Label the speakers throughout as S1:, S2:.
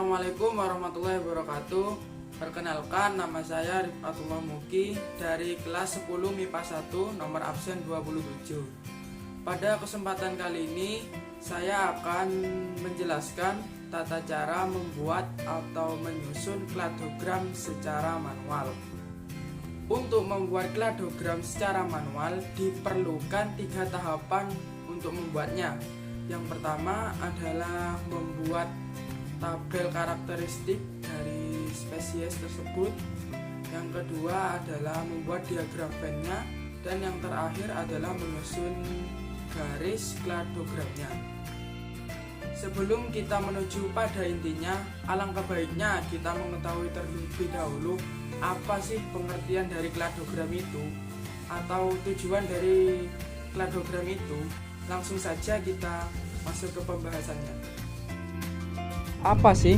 S1: Assalamualaikum warahmatullahi wabarakatuh. Perkenalkan, nama saya Rifkatullah Muki dari kelas 10 MIPA 1 nomor absen 27. Pada kesempatan kali ini saya akan menjelaskan tata cara membuat atau menyusun kladogram secara manual. Untuk membuat kladogram secara manual diperlukan 3 tahapan untuk membuatnya. Yang pertama adalah membuat tabel karakteristik dari spesies tersebut. Yang kedua adalah membuat diagram Venn-nya, dan yang terakhir adalah menyusun garis kladogramnya. Sebelum kita menuju pada intinya, alangkah baiknya kita mengetahui terlebih dahulu apa sih pengertian dari kladogram itu atau tujuan dari kladogram itu. Langsung saja kita masuk ke pembahasannya. Apa sih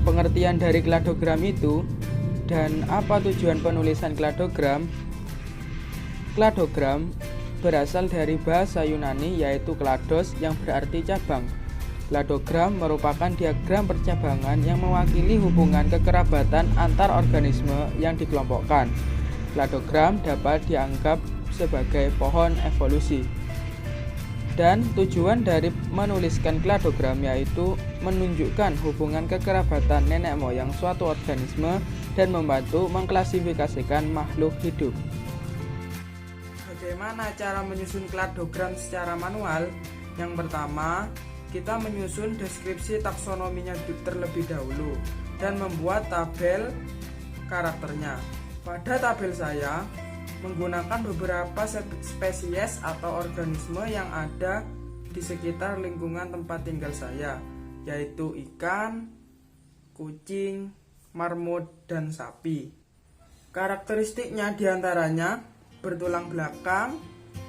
S1: pengertian dari kladogram itu dan apa tujuan penulisan kladogram? Kladogram berasal dari bahasa Yunani yaitu klados yang berarti cabang. Kladogram merupakan diagram percabangan yang mewakili hubungan kekerabatan antar organisme yang dikelompokkan. Kladogram dapat dianggap sebagai pohon evolusi. Dan tujuan dari menuliskan kladogram yaitu menunjukkan hubungan kekerabatan nenek moyang suatu organisme dan membantu mengklasifikasikan makhluk hidup. Bagaimana cara menyusun kladogram secara manual? Yang pertama, kita menyusun deskripsi taksonominya terlebih dahulu dan membuat tabel karakternya. Pada tabel saya menggunakan beberapa spesies atau organisme yang ada di sekitar lingkungan tempat tinggal saya, yaitu ikan, kucing, marmut, dan sapi. Karakteristiknya diantaranya bertulang belakang,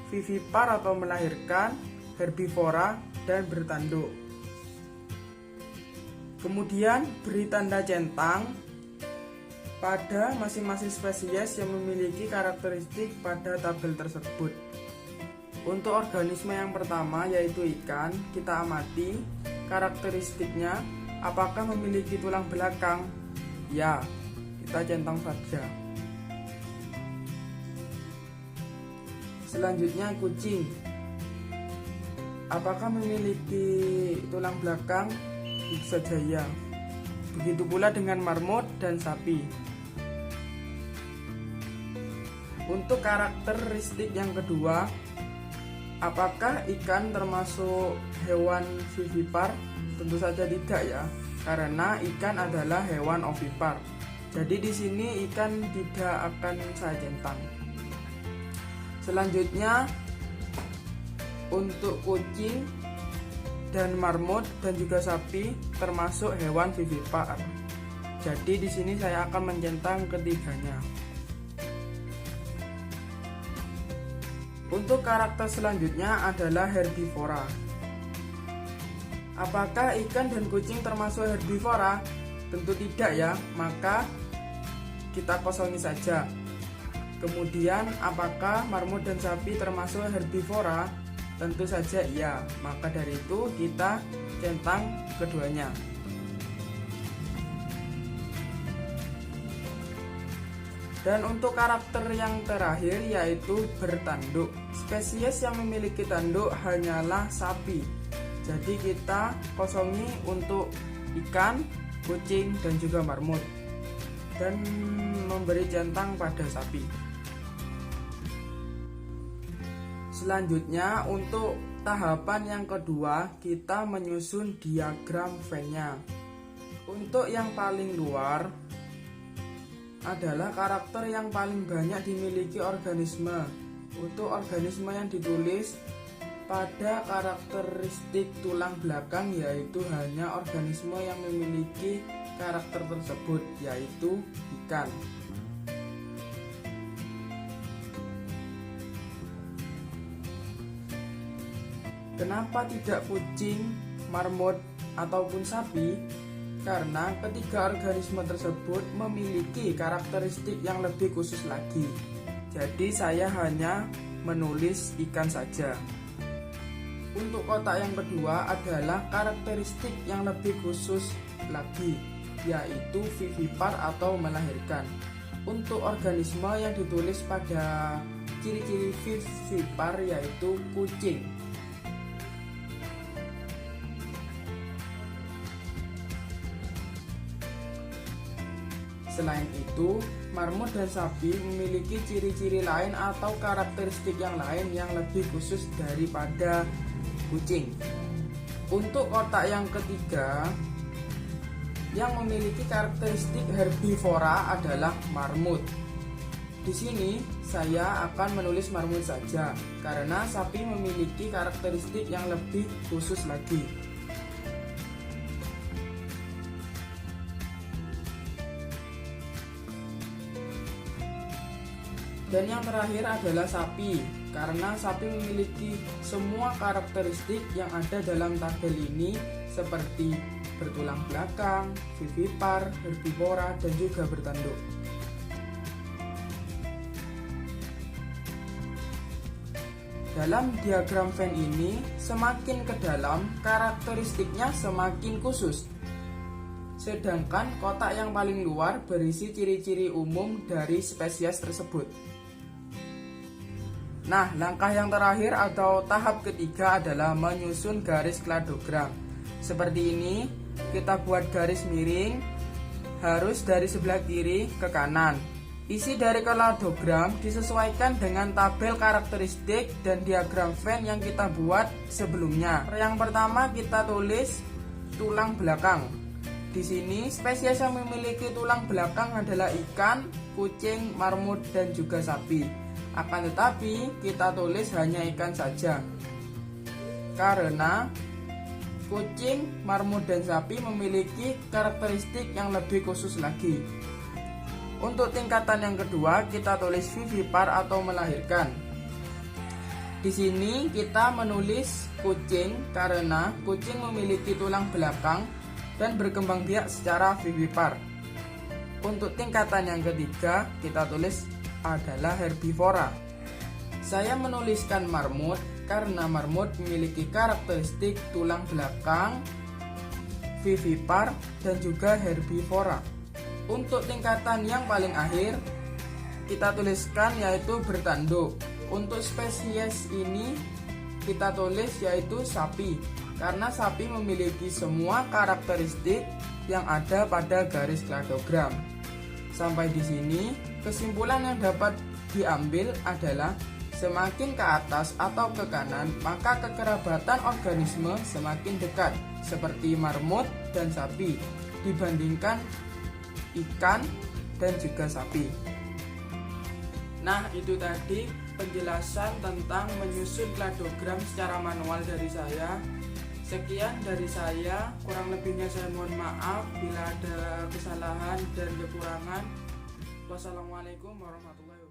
S1: vivipar atau melahirkan, herbivora, dan bertanduk. Kemudian beri tanda centang pada masing-masing spesies yang memiliki karakteristik pada tabel tersebut. Untuk organisme yang pertama yaitu ikan, kita amati karakteristiknya. Apakah memiliki tulang belakang? Ya, kita centang saja. Selanjutnya kucing. Apakah memiliki tulang belakang? Bisa saja ya. Begitu pula dengan marmut dan sapi. Untuk karakteristik yang kedua, apakah ikan termasuk hewan vivipar? Tentu saja tidak ya, karena ikan adalah hewan ovipar. Jadi di sini ikan tidak akan saya centang. Selanjutnya untuk kucing dan marmut dan juga sapi termasuk hewan vivipar. Jadi di sini saya akan mencentang ketiganya. Untuk karakter selanjutnya adalah herbivora. Apakah ikan dan kucing termasuk herbivora? Tentu tidak ya, maka kita kosongi saja. Kemudian apakah marmut dan sapi termasuk herbivora? Tentu saja iya, maka dari itu kita centang keduanya. Dan untuk karakter yang terakhir yaitu bertanduk. Spesies yang memiliki tanduk hanyalah sapi. Jadi kita kosongi untuk ikan, kucing, dan juga marmut. Dan memberi centang pada sapi. Selanjutnya untuk tahapan yang kedua kita menyusun diagram Venn-nya. Untuk yang paling luar adalah karakter yang paling banyak dimiliki organisme. Untuk organisme yang ditulis pada karakteristik tulang belakang yaitu hanya organisme yang memiliki karakter tersebut, yaitu ikan. Kenapa tidak kucing, marmut, ataupun sapi? Karena ketiga organisme tersebut memiliki karakteristik yang lebih khusus lagi. Jadi saya hanya menulis ikan saja. Untuk kotak yang kedua adalah karakteristik yang lebih khusus lagi. yaitu vivipar atau melahirkan. Untuk organisme yang ditulis pada ciri-ciri vivipar yaitu kucing. Selain itu, marmut dan sapi memiliki ciri-ciri lain atau karakteristik yang lain yang lebih khusus daripada kucing. Untuk kotak yang ketiga, yang memiliki karakteristik herbivora adalah marmut. Di sini saya akan menulis marmut saja, karena sapi memiliki karakteristik yang lebih khusus lagi. Dan yang terakhir adalah sapi, karena sapi memiliki semua karakteristik yang ada dalam tabel ini seperti bertulang belakang, vivipar, herbivora, dan juga bertanduk. Dalam diagram Venn ini, semakin ke dalam, karakteristiknya semakin khusus. Sedangkan kotak yang paling luar berisi ciri-ciri umum dari spesies tersebut. Nah, langkah yang terakhir atau tahap ketiga adalah menyusun garis kladogram. Seperti ini, kita buat garis miring, harus dari sebelah kiri ke kanan. Isi dari kladogram disesuaikan dengan tabel karakteristik dan diagram Venn yang kita buat sebelumnya. Yang pertama kita tulis tulang belakang. Di sini spesies yang memiliki tulang belakang adalah ikan, kucing, marmut, dan juga sapi. Akan tetapi kita tulis hanya ikan saja, karena kucing, marmut, dan sapi memiliki karakteristik yang lebih khusus lagi. Untuk tingkatan yang kedua kita tulis vivipar atau melahirkan. Di sini kita menulis kucing karena kucing memiliki tulang belakang dan berkembang biak secara vivipar. Untuk tingkatan yang ketiga kita tulis adalah herbivora. Saya menuliskan marmut karena marmut memiliki karakteristik tulang belakang, vivipar, dan juga herbivora. Untuk tingkatan yang paling akhir kita tuliskan yaitu bertanduk. Untuk spesies ini kita tulis yaitu sapi, karena sapi memiliki semua karakteristik yang ada pada garis kladogram. Sampai di sini, kesimpulan yang dapat diambil adalah semakin ke atas atau ke kanan, maka kekerabatan organisme semakin dekat, seperti marmut dan sapi, dibandingkan ikan dan juga sapi. Nah, itu tadi penjelasan tentang menyusun kladogram secara manual dari saya. Sekian dari saya, kurang lebihnya saya mohon maaf bila ada kesalahan dan kekurangan. Wassalamualaikum warahmatullahi wabarakatuh.